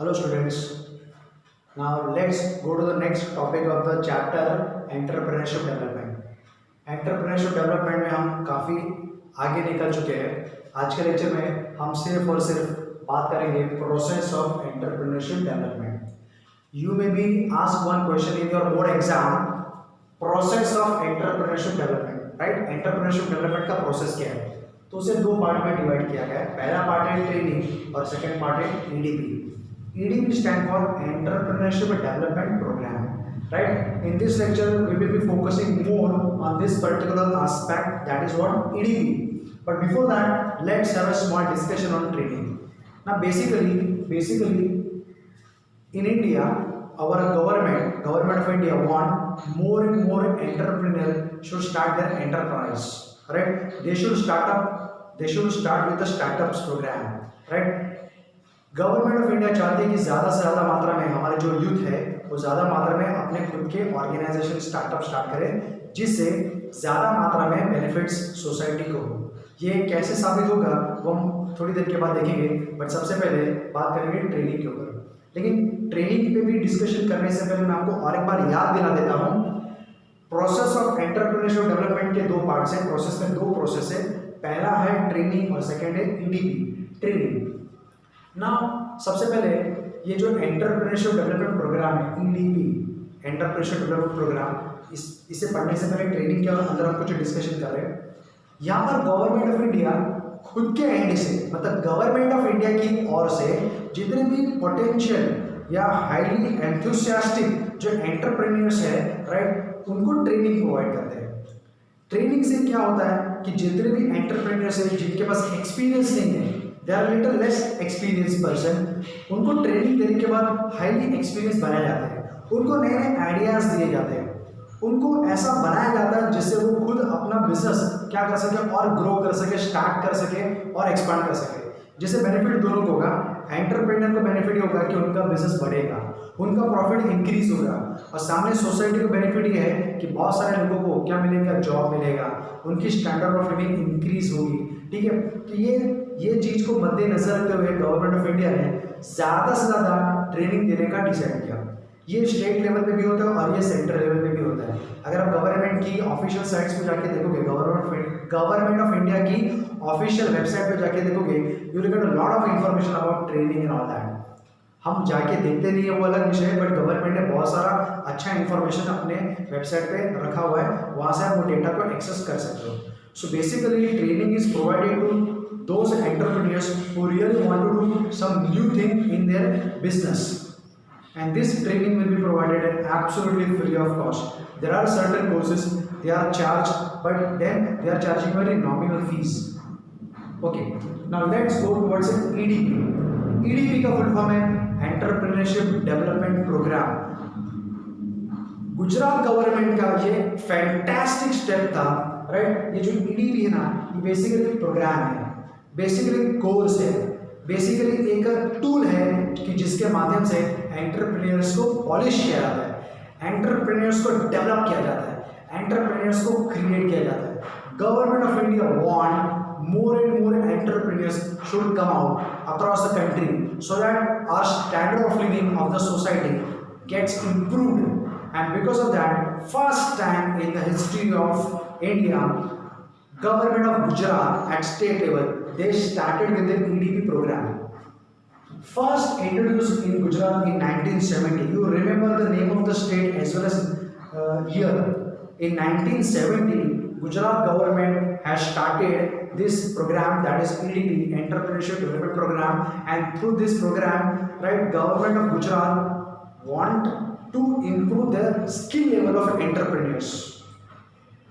Hello students. Now let's go to the next topic of the chapter entrepreneurship development. Entrepreneurship development में हम काफ़ी आगे निकल चुके हैं. आज के लेक्चर में हम सिर्फ और सिर्फ बात करेंगे process of entrepreneurship development. You may be asked one question in your board exam. Process of entrepreneurship development, right? Entrepreneurship development का प्रोसेस क्या है? तो उसे दो पार्ट में डिवाइड किया गया है. पहला पार्ट है ट्रेनिंग और सेकंड पार्ट है EDP. EDP stand for Entrepreneurship Development Program. Right? In this lecture, we will be focusing more on this particular aspect. That is what EDP. But before that, let's have a small discussion on training. Now, basically, in India, our government of India want more and more entrepreneurs should start their enterprise. Right? They should start with the startups program. Right? Government of India चाहती है कि ज़्यादा से ज़्यादा मात्रा में हमारे जो यूथ है वो ज़्यादा मात्रा में अपने खुद के ऑर्गेनाइजेशन स्टार्टअप स्टार्ट करें जिससे ज़्यादा मात्रा में बेनिफिट्स सोसाइटी को हो. ये कैसे साबित होगा वो हम थोड़ी देर के बाद देखेंगे. बट सबसे पहले बात करेंगे ट्रेनिंग के ऊपर. लेकिन ट्रेनिंग पे भी डिस्कशन करने से पहले मैं आपको और एक बार याद दिला देता हूँ. प्रोसेस ऑफ एंटरप्रेन्योरशिप डेवलपमेंट के दो पार्ट्स हैं. प्रोसेस में दो प्रोसेस है. पहला है ट्रेनिंग और सेकेंड है ईडीपी. ट्रेनिंग ना सबसे पहले ये जो एंटरप्रेन्योरशिप डेवलपमेंट प्रोग्राम है ईडीपी एंटरप्रेन्योरशिप डेवलपमेंट प्रोग्राम इसे पढ़ने से पहले ट्रेनिंग के अंदर हम कुछ डिस्कशन कर रहे हैं. यहाँ पर गवर्नमेंट ऑफ इंडिया खुद के एंड से मतलब गवर्नमेंट ऑफ इंडिया की ओर से जितने भी पोटेंशियल या हाईली एंथुसियास्टिक जो एंटरप्रेन्योर्स है राइट उनको ट्रेनिंग प्रोवाइड करते हैं. ट्रेनिंग से क्या होता है कि जितने भी एंटरप्रेन्योर्स है जिनके पास एक्सपीरियंस नहीं है they are little less experience person उनको ट्रेनिंग देने के बाद हाईली एक्सपीरियंस बनाया जाता है. उनको नए नए आइडियाज़ दिए जाते हैं. उनको ऐसा बनाया जाता है जिससे वो खुद अपना बिजनेस क्या कर सके और ग्रो कर सके स्टार्ट कर सके और एक्सपांड कर सके. जिससे बेनिफिट दोनों को होगा. एंटरप्रेन्योर को बेनिफिट ये होगा कि उनका बिजनेस बढ़ेगा उनका प्रॉफिट इंक्रीज होगा और सामने सोसाइटी को बेनिफिट ये है कि बहुत सारे लोगों को क्या मिलेगा जॉब मिलेगा उनकी स्टैंडर्ड ऑफ लिविंग इंक्रीज होगी. ठीक है. तो ये चीज़ को मद्देनजर रखते हुए गवर्नमेंट ऑफ इंडिया ने ज़्यादा से ज़्यादा ट्रेनिंग देने का डिसाइड किया. ये स्टेट लेवल पे भी होता है और ये सेंट्रल लेवल पे भी होता है. अगर आप गवर्नमेंट की ऑफिशियल साइट्स पे जाके देखोगे गवर्नमेंट ऑफ इंडिया की ऑफिशियल वेबसाइट पे जाके देखोगे you will get a lot of information about training and all that. हम जाके देखते नहीं है वो अलग विषय है. बट गवर्नमेंट ने बहुत सारा अच्छा इंफॉर्मेशन अपने वेबसाइट पे रखा हुआ है. वहाँ से आप वो डेटा को एक्सेस कर सकते हो. So basically training is provided to those entrepreneurs who really want to do some new thing in their business and this training will be provided at absolutely free of cost. There are certain courses they are charged but then they are charging very nominal fees. Okay, now let's go towards EDP. EDP का full form है entrepreneurship development programme. Gujarat government का ये fantastic step था right. ये जो EDP है ना ये बेसिकली प्रोग्राम है बेसिकली कोर्स है बेसिकली एक टूल है कि जिसके माध्यम से एंटरप्रेन्योर्स को पॉलिश किया जाता है एंटरप्रेन्योर्स को डेवलप किया जाता है एंटरप्रेन्योर्स को क्रिएट किया जाता है. Government of India want more and more entrepreneurs should come out across the country so that our standard of living of the society gets improved. And because of that, first time in the history of India, government of Gujarat at state level, they started with the EDP program. First introduced in Gujarat in 1970. You remember the name of the state as well as year. In 1970, Gujarat government has started this program that is EDP, Entrepreneurship Development Program, and through this program, right, government of Gujarat want to improve the skill level of entrepreneurs.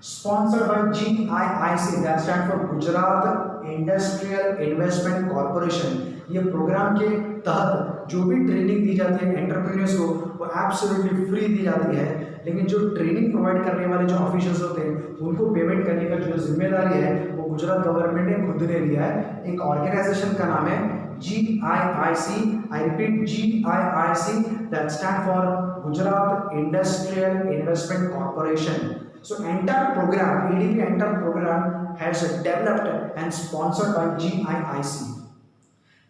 Sponsored by GIIC, that stands for Gujarat Industrial Investment Corporation. ये programme के तहत जो भी training दी जाती है entrepreneurs को वो absolutely free दी जाती है. लेकिन जो ट्रेनिंग प्रोवाइड करने वाले जो ऑफिशियल्स होते हैं उनको पेमेंट करने का जो जिम्मेदारी है वो गुजरात गवर्नमेंट ने खुद ने लिया है. एक ऑर्गेनाइजेशन का नाम है GIIC. I repeat GIIC, that stand for Gujarat industrial investment corporation. So entire program, EDP entire program has developed and sponsored by GIIC.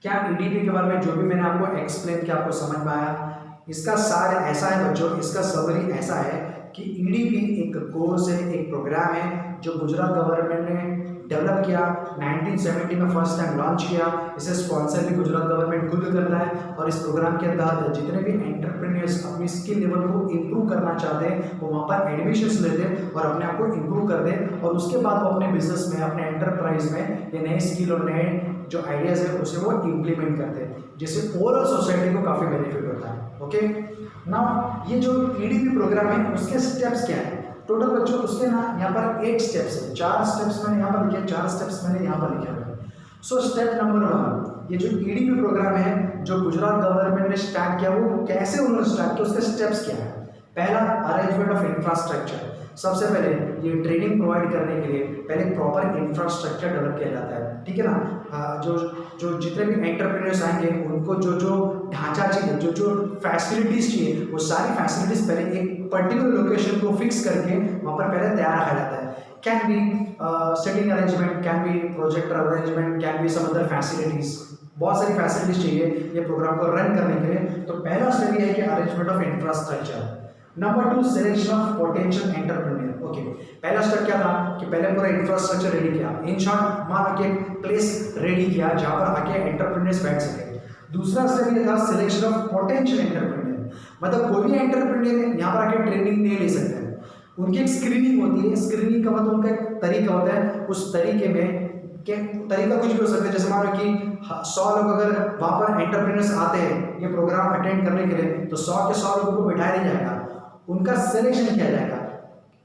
क्या ईडीपी के बारे में जो भी मैंने आपको एक्सप्लेन किया आपको समझ में आया? इसका सार ऐसा है बच्चों, इसका समरी ऐसा है कि ईडीपी एक कोर्स है, एक प्रोग्राम है जो गुजरात गवर्नमेंट ने डेवलप किया, 1970 में फर्स्ट टाइम लॉन्च किया। इसे स्पॉन्सर भी गुजरात गवर्नमेंट खुद करता है और इस प्रोग्राम के तहत जितने भी एंटरप्रेन्योर्स अपनी स्किल लेवल को इम्प्रूव करना चाहते हैं वो वहाँ पर एडमिशन्स लेते हैं और अपने आप को इम्प्रूव करते हैं और उसके बाद वो अपने बिजनेस में, अपने एंटरप्राइज में ये नए स्किल और नए जो आइडियाज़ है उसे वो इम्प्लीमेंट करते हैं, जिससे ओवरऑल सोसाइटी को काफ़ी बेनिफिट होता है। ओके, नाउ ये जो ईडीपी प्रोग्राम है उसके स्टेप्स क्या है टोटल बच्चों? उसके ना यहाँ पर 8 स्टेप्स है, 4 स्टेप्स मैंने यहाँ पर लिखे, 4 स्टेप्स मैंने यहाँ पर लिखे हुए हैं। सो स्टेप नंबर 1, ये जो ईडीपी प्रोग्राम है जो गुजरात गवर्नमेंट ने स्टार्ट किया वो कैसे उन्होंने स्टार्ट किया, उसके स्टेप्स क्या है? पहला, अरेंजमेंट ऑफ इंफ्रास्ट्रक्चर। सबसे पहले ये ट्रेनिंग प्रोवाइड करने के लिए पहले प्रॉपर इंफ्रास्ट्रक्चर डेवलप किया जाता है, ठीक है ना। जो जितने भी एंटरप्रेन्योर्स आएंगे उनको जो जो ढांचा चाहिए, जो जो फैसिलिटीज चाहिए, वो सारी फैसिलिटीज पहले एक पर्टिकुलर लोकेशन को फिक्स करके वहाँ पर पहले तैयार रखा जाता है। Can be sitting arrangement, can be projector arrangement, can be some other facilities, बहुत सारी फैसिलिटीज चाहिए ये प्रोग्राम को रन करने के लिए। तो पहला स्टेप ये है कि arrangement of infrastructure. Number 2, selection of potential entrepreneur. Okay, पहला स्टेप क्या था कि पहले पूरा इंफ्रास्ट्रक्चर रेडी किया, इन शॉर्ट मान लो कि एक प्लेस रेडी किया जहाँ पर आके एंटरप्रेन्योर्स बैठ सके। दूसरा स्टेप ये था सिलेक्शन ऑफ पोटेंशियल एंटरप्रेन्योर, मतलब कोई भी एंटरप्रेन्योर यहाँ पर आके ट्रेनिंग नहीं ले सकते हैं, उनकी एक स्क्रीनिंग होती है। स्क्रीनिंग का मतलब उनका एक तरीका होता है, उस तरीके में तरीका कुछ भी हो सकता है। जैसे मान लो कि 100 लोग अगर वहाँ पर एंटरप्रेन्योर्स आते हैं ये प्रोग्राम अटेंड करने के लिए, तो 100 के 100 लोगों को बिठाया नहीं जाएगा, उनका सिलेक्शन किया जाएगा।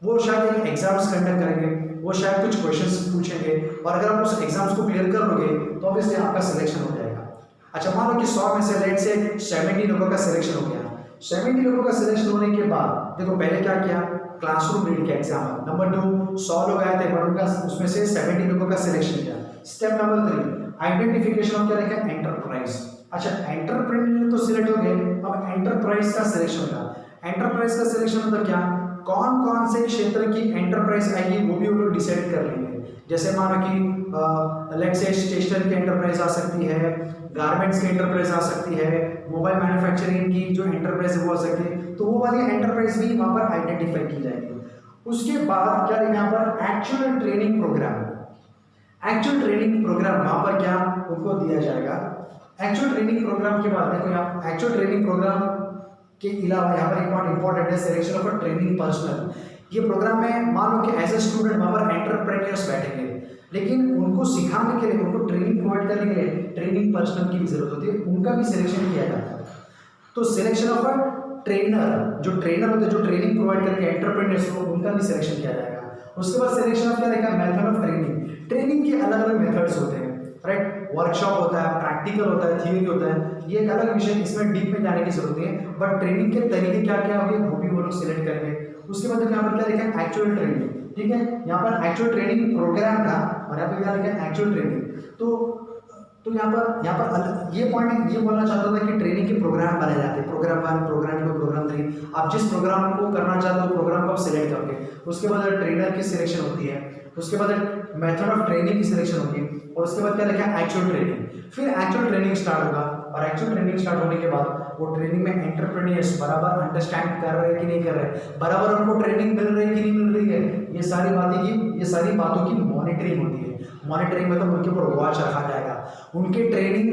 वो शायद एक एग्जाम्स कंडक्ट करेंगे, वो शायद कुछ क्वेश्चंस पूछेंगे और अगर आप उस एग्जाम्स को क्लियर कर लोगे तो ऑब्वियसली आपका सिलेक्शन हो जाएगा। अच्छा, मान लो कि 100 में से लेट से 70 लोगों का सिलेक्शन हो गया। 70 लोगों का सिलेक्शन होने के बाद देखो पहले क्या किया, क्लासरूम रीड किया एग्जाम। नंबर 2, 100 लोग आए थे पर उनका उसमें से 70 लोगों का सिलेक्शन किया। स्टेप नंबर 3, आइडेंटिफिकेशन ऑफ क्या लिखा है, एंटरप्राइज। अच्छा, एंटरप्रेन्योर तो सिलेक्ट हो गए, अब एंटरप्राइज का सिलेक्शन था। एंटरप्राइज का सिलेक्शन मतलब क्या, कौन कौन से क्षेत्र की एंटरप्राइज आएगी वो भी वो लोग डिसाइड कर लेंगे। जैसे मानो कि लेट्स से स्टेशनरी की एंटरप्राइज आ सकती है, गारमेंट्स की एंटरप्राइज आ सकती है, मोबाइल मैन्युफैक्चरिंग की जो एंटरप्राइज है वो आ सकती है, तो वो वाली एंटरप्राइज भी वहाँ पर आइडेंटिफाई की जाएगी। उसके बाद क्या है यहाँ पर actual training programme. Actual training programme वहाँ पर क्या उनको दिया जाएगा। एक्चुअल ट्रेनिंग प्रोग्राम के बाद देखो यहाँ एक्चुअल ट्रेनिंग प्रोग्राम के अलावा यहाँ पर एक पॉइंट इंपॉर्टेंट है, selection of a training personal. ये प्रोग्राम में मान लो कि एज ए स्टूडेंट वहाँ पर एंटरप्रेन्योर्स बैठेंगे, लेकिन उनको सिखाने के लिए, उनको ट्रेनिंग प्रोवाइड करने के लिए ट्रेनिंग पर्सनल की भी जरूरत होती है, उनका भी सिलेक्शन किया जाता है। तो सिलेक्शन ऑफ अ ट्रेनर, जो ट्रेनर होते हैं जो ट्रेनिंग प्रोवाइड करके एंटरप्रेन्योर्स को, उनका भी सिलेक्शन किया जाएगा। उसके बाद सिलेक्शन ऑफ क्या रहेगा, मेथड ऑफ ट्रेनिंग। ट्रेनिंग के अलग अलग मेथड्स होते हैं, राइट। वर्कशॉप होता है, प्रैक्टिकल होता है, थियरी होता है, ये एक अलग विषय, इसमें डीप में जाने की जरूरत नहीं है, बट ट्रेनिंग के तरीके क्या क्या होंगे वो भी वो लोग सिलेक्ट करेंगे। उसके बाद यहाँ पर क्या लिखा है, एक्चुअल ट्रेनिंग, ठीक है। यहाँ पर एक्चुअल ट्रेनिंग प्रोग्राम था और यहाँ पर क्या लिखा है, एक्चुअल ट्रेनिंग। तो यहाँ पर ये पॉइंट ये बोलना चाहता था कि ट्रेनिंग के प्रोग्राम बनाए जाते हैं, प्रोग्राम 1, प्रोग्राम 2, प्रोग्राम 3। आप जिस प्रोग्राम को करना चाहते हो प्रोग्राम को आप सिलेक्ट करोगे, उसके बाद ट्रेनर की सिलेक्शन होती है, उसके बाद मेथड ऑफ ट्रेनिंग की सिलेक्शन होगी और उसके बाद क्या लिखा है, एक्चुअल ट्रेनिंग। फिर एक्चुअल ट्रेनिंग स्टार्ट होगा और एक्चुअल ट्रेनिंग स्टार्ट होने के बाद वो ट्रेनिंग में एंटरप्रेन्योर्स बराबर अंडरस्टैंड कर रहे हैं कि नहीं कर रहे, बराबर उनको ट्रेनिंग मिल रही है कि नहीं मिल रही है, ये सारी बातों की मॉनिटरिंग होती है। मॉनिटरिंग मतलब उनके ऊपर वॉच रखा जाएगा, उनके ट्रेनिंग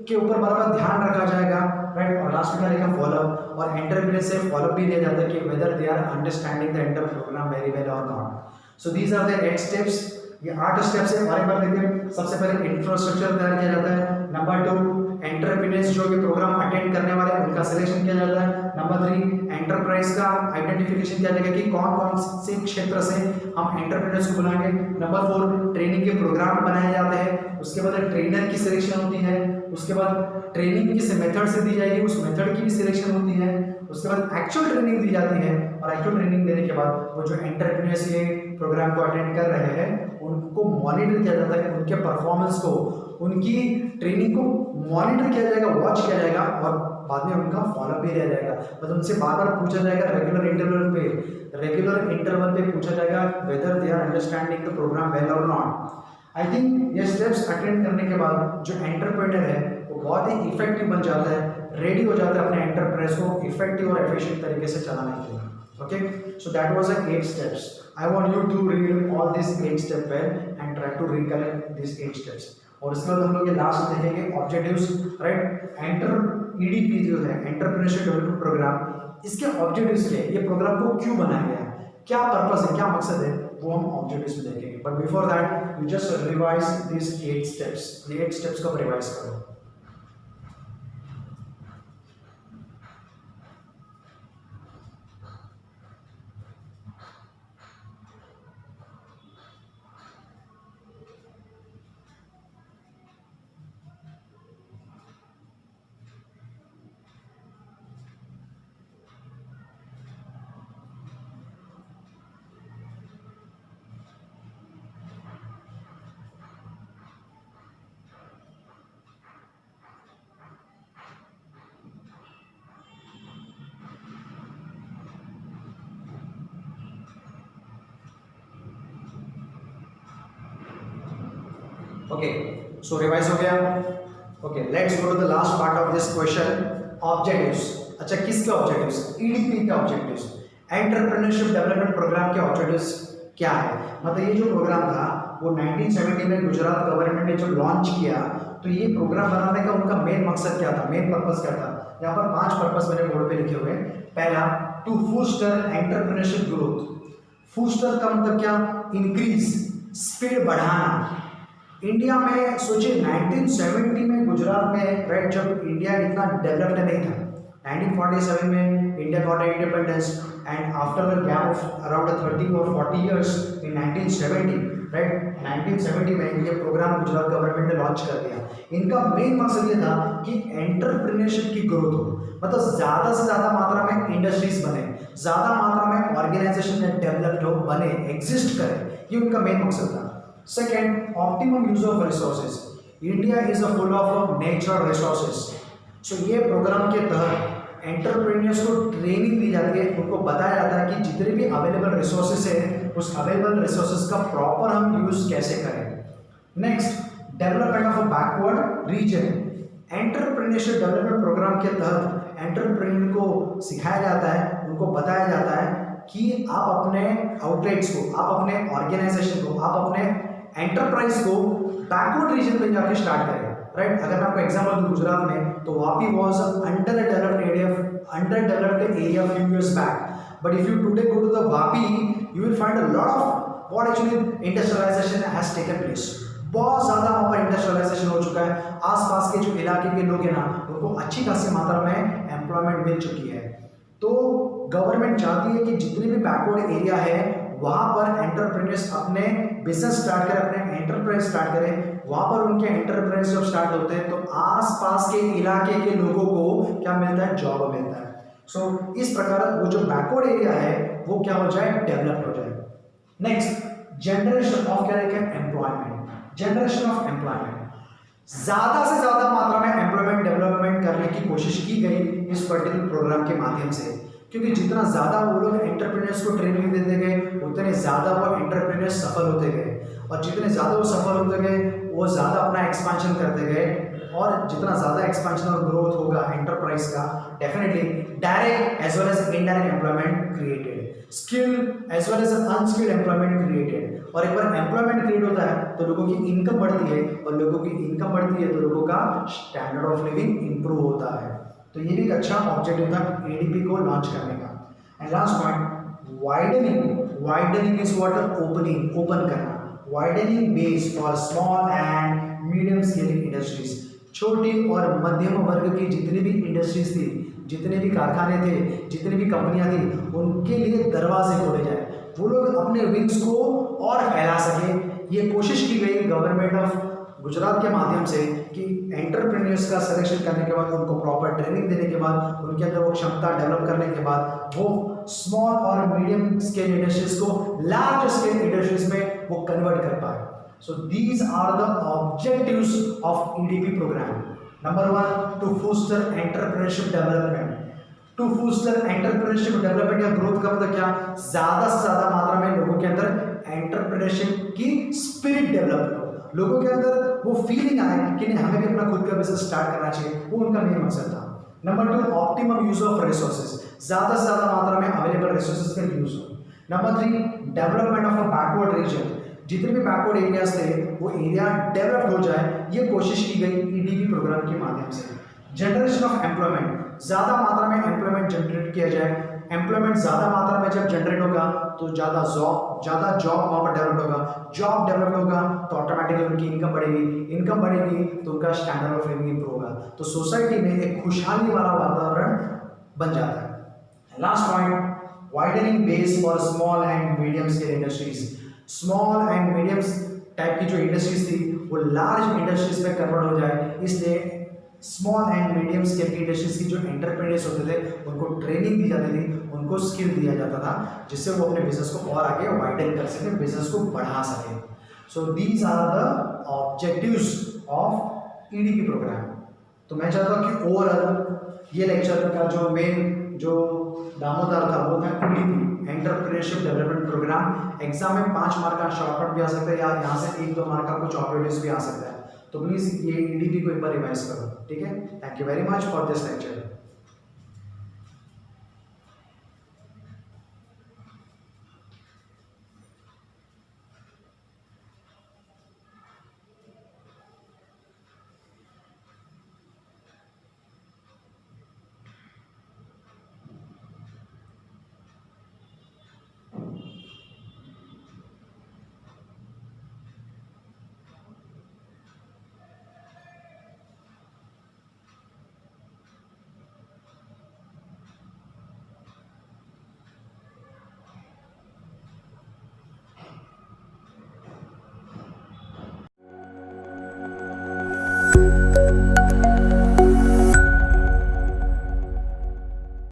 के ऊपर बराबर ध्यान रखा जाएगा, राइट। और लास्ट में क्या लिखा, फॉलोअप, और एंटरप्रेन्योर से फॉलोअप भी लिया जाता है कि whether they are understanding the entire program very well और not. So these are the 8 steps. ये 8 स्टेप्स है, और एक बार देखते हैं। सबसे पहले इंफ्रास्ट्रक्चर तैयार किया जाता है। नंबर 2, एंटरप्रेन्योर्स जो ये प्रोग्राम अटेंड करने वाले हैं उनका सिलेक्शन किया जाता है। नंबर 3, एंटरप्राइज का आइडेंटिफिकेशन किया जाएगा कि कौन कौन से क्षेत्र से हम एंटरप्रेन्योर्स को बुलाएंगे। नंबर 4, ट्रेनिंग के प्रोग्राम बनाए जाते हैं। उसके बाद ट्रेनर की सिलेक्शन होती है। उसके बाद ट्रेनिंग किस मेथड से दी जाएगी, उस मेथड की भी सिलेक्शन होती है। उसके बाद एक्चुअल ट्रेनिंग दी जाती है, और एक्चुअल ट्रेनिंग देने के बाद वो जो एंटरप्रेन्योर्स ये प्रोग्राम को अटेंड कर रहे हैं उनको मॉनिटर किया जाता है, उनके परफॉर्मेंस को, उनकी ट्रेनिंग को मॉनिटर किया जाएगा, वॉच किया जाएगा, और बाद में उनका फॉलोअप भी लिया जाएगा। मतलब उनसे बार बार पूछा जाएगा, रेगुलर इंटरवल पे पूछा जाएगा whether they are understanding the programme well और नॉट। आई थिंक ये स्टेप्स अटेंड करने के बाद जो एंटरप्रेन्योर है वो बहुत ही इफेक्टिव बन जाता है, रेडी हो जाता है अपने एंटरप्राइज को इफेक्टिव और एफिशिएंट तरीके से चलाने के लिए। Okay, so that was the 8 steps. I want you to read all these 8 steps well and try to recollect these 8 steps. और इसके बाद हम लोग ये लास्ट देखेंगे ऑब्जेक्टिव्स, राइट। ईडीपी जो है एंटरप्रेन्योरशिप डेवलपमेंट प्रोग्राम, इसके ऑब्जेक्टिव्स क्या है, ये प्रोग्राम को क्यों बनाया गया है, क्या पर्पस है, क्या मकसद है, वो हम ऑब्जेक्टिव्स में देखेंगे। But before that you just revise this 8 steps. ये 8 स्टेप्स को रिवाइज करो। ओके, सो रिवाइज हो गया। Okay, let's go to the last part of this question, objectives. अच्छा, किसके ऑब्जेक्टिव्स? ईडीपी के ऑब्जेक्टिव्स, एंटरप्रेन्योरशिप डेवलपमेंट प्रोग्राम के ऑब्जेक्टिव्स क्या है। मतलब ये जो प्रोग्राम था वो 1970 में गुजरात गवर्नमेंट ने जब लॉन्च किया, तो ये प्रोग्राम बनाने का उनका मेन मकसद क्या था, मेन पर्पस क्या था। यहाँ पर 5 पर्पस मेरे बोर्ड पे लिखे हुए हैं। पहला, टू फूस्टर एंटरप्रेन्योरशिप ग्रोथ। फूस्टर का मतलब क्या? इंक्रीज, स्पीड बढ़ाना। इंडिया में सोचिए 1970 में गुजरात में, राइट, जब इंडिया इतना डेवलप्ड नहीं था। 1947 में India got independence and after the gap of around 30 और 40 इयर्स इन 1970, राइट, 1970 में ये प्रोग्राम गुजरात गवर्नमेंट ने लॉन्च कर दिया। इनका मेन मकसद ये था कि एंटरप्रेन्योरशिप की ग्रोथ हो, मतलब ज़्यादा से ज़्यादा मात्रा में इंडस्ट्रीज बने, ज़्यादा मात्रा में ऑर्गेनाइजेशन डेवलप्ड हो, बने, एग्जिस्ट करे, ये उनका मेन मकसद था। Second, optimum use of resources. India is a full of natural resources. So ये प्रोग्राम के तहत एंटरप्रेन्योर्स को ट्रेनिंग दी जाती है, उनको बताया जाता है कि जितने भी अवेलेबल रिसोर्सेज है उस अवेलेबल रिसोर्सेज का प्रॉपर हम यूज कैसे करें। Next, development of a backward region. Entrepreneurship development programme के तहत एंटरप्रेन्योर को सिखाया जाता है, उनको बताया जाता है कि आप अपने आउटलेट्स को, आप अपने ऑर्गेनाइजेशन को, आप अपने एंटरप्राइज को बैकवर्ड रीजन में जाके स्टार्ट करें, राइट। अगर मैं आपको एग्जांपल दूं, गुजरात में तो Vapi was under developed area few years back, but if you today go to the Vapi you will find a lot of what actually industrialisation has taken place. बहुत ज़्यादा वहाँ पर इंडस्ट्रियलाइजेशन हो चुका है, आसपास के जो इलाके के लोग हैं ना उनको अच्छी खासी मात्रा में एम्प्लॉयमेंट मिल चुकी है। तो गवर्नमेंट चाहती है कि जितने भी बैकवर्ड एरिया है वहाँ पर एंटरप्रेन्योर्स अपने बिजनेस स्टार्ट करें, अपने एंटरप्राइज स्टार्ट करें। वहाँ पर उनके एंटरप्राइज जब स्टार्ट होते हैं तो आसपास के इलाके के लोगों को क्या मिलता है? जॉब मिलता है। सो इस प्रकार वो जो बैकवर्ड एरिया है वो क्या हो जाए? डेवलप हो जाए। नेक्स्ट, जनरेशन ऑफ क्या है? एम्प्लॉयमेंट। जनरेशन ऑफ एम्प्लॉयमेंट, ज्यादा से ज्यादा मात्रा में एम्प्लॉयमेंट डेवलपमेंट करने की कोशिश की गई इस पर्टिकुलर प्रोग्राम के माध्यम से, क्योंकि जितना ज़्यादा वो लोग एंटरप्रेन्योर्स को ट्रेनिंग देते गए उतने ज़्यादा वो एंटरप्रेन्योर्स सफल होते गए, और जितने ज़्यादा वो सफल होते गए वो ज़्यादा अपना एक्सपेंशन करते गए, और जितना ज़्यादा एक्सपेंशन और ग्रोथ होगा एंटरप्राइज का, definitely direct as well as indirect employment created, skill as well as unskilled employment created. और एक बार एम्प्लॉयमेंट क्रिएट होता है तो लोगों की इनकम बढ़ती है, और लोगों की इनकम बढ़ती है तो लोगों का स्टैंडर्ड ऑफ लिविंग इंप्रूव होता है। तो ये भी एक अच्छा ऑब्जेक्टिव था एडीपी को लॉन्च करने का। And last point, widening is what? Opening, open करना। Widening base for small and medium scaling industries. छोटी और मध्यम वर्ग की जितनी भी इंडस्ट्रीज थी, जितने भी कारखाने थे, जितनी भी कंपनियां थी, उनके लिए दरवाजे खोले जाए, वो लोग अपने विंग्स को और फैला सके। ये कोशिश की गई गवर्नमेंट ऑफ गुजरात के माध्यम से कि एंटरप्रेन्योर्स का सिलेक्शन करने के बाद, उनको प्रॉपर ट्रेनिंग देने के बाद, उनके अंदर वो क्षमता डेवलप करने के बाद वो स्मॉल और मीडियम स्केल इंडस्ट्रीज को लार्ज स्केल इंडस्ट्रीज में वो कन्वर्ट कर पाए। So these are the objectives of EDP programme. Number 1, to foster entrepreneurship development. To foster entrepreneurship development या ग्रोथ का मतलब क्या? ज्यादा से ज्यादा मात्रा में लोगों के अंदर एंटरप्रेन्योरशिप की स्पिरिट डेवलप हो, लोगों के अंदर वो फीलिंग आए कि नहीं हमें भी अपना खुद का बिजनेस स्टार्ट करना चाहिए, वो उनका मेन मकसद था। Number 2, optimum use of resources, ज़्यादा से ज़्यादा मात्रा में अवेलेबल रिसोर्सेज का यूज हो। Number 3, development of a backward reason, जितने भी बैकवर्ड एरियाज थे वो एरिया डेवलप हो जाए, ये कोशिश की गई ईडीपी प्रोग्राम के माध्यम से। जनरेशन ऑफ एम्प्लॉयमेंट, ज़्यादा मात्रा में एम्प्लॉयमेंट जनरेट किया जाए। एम्प्लॉयमेंट ज़्यादा मात्रा में जब जनरेट होगा तो ज़्यादा जॉब वहाँ पर डेवलप होगा, जॉब डेवलप होगा तो ऑटोमेटिकली उनकी इनकम बढ़ेगी, इनकम बढ़ेगी तो उनका स्टैंडर्ड ऑफ लिविंग इंप्रूव होगा, तो सोसाइटी में एक खुशहाली वाला वातावरण बन जाता है। Last point, widening base for small and medium scale industries. Small and medium type की जो इंडस्ट्रीज थी वो लार्ज इंडस्ट्रीज में कन्वर्ट हो जाए, इसलिए स्मॉल एंड मीडियम स्केल की इंडस्ट्रीज की जो एंटरप्रेन्योर्स होते थे उनको ट्रेनिंग दी जाती थी, उनको स्किल दिया जाता था, जिससे वो अपने बिजनेस को और आगे वाइडन कर सके, बिजनेस को बढ़ा सके। So these are the objectives of EDP programme. तो मैं चाहता हूँ कि ओवरऑल ये लेक्चर का जो मेन जो दामोदर था वो था EDP, entrepreneurship development programme. Exam में 5 मार्क का शॉर्टकट भी आ सकता है या यहाँ से 1-2 मार्क का कुछ ऑब्जेक्टिव्स भी आ सकता है, तो प्लीज़ ये ईडीपी को एक बार रिवाइज करो, ठीक है। Thank you very much for this lecture.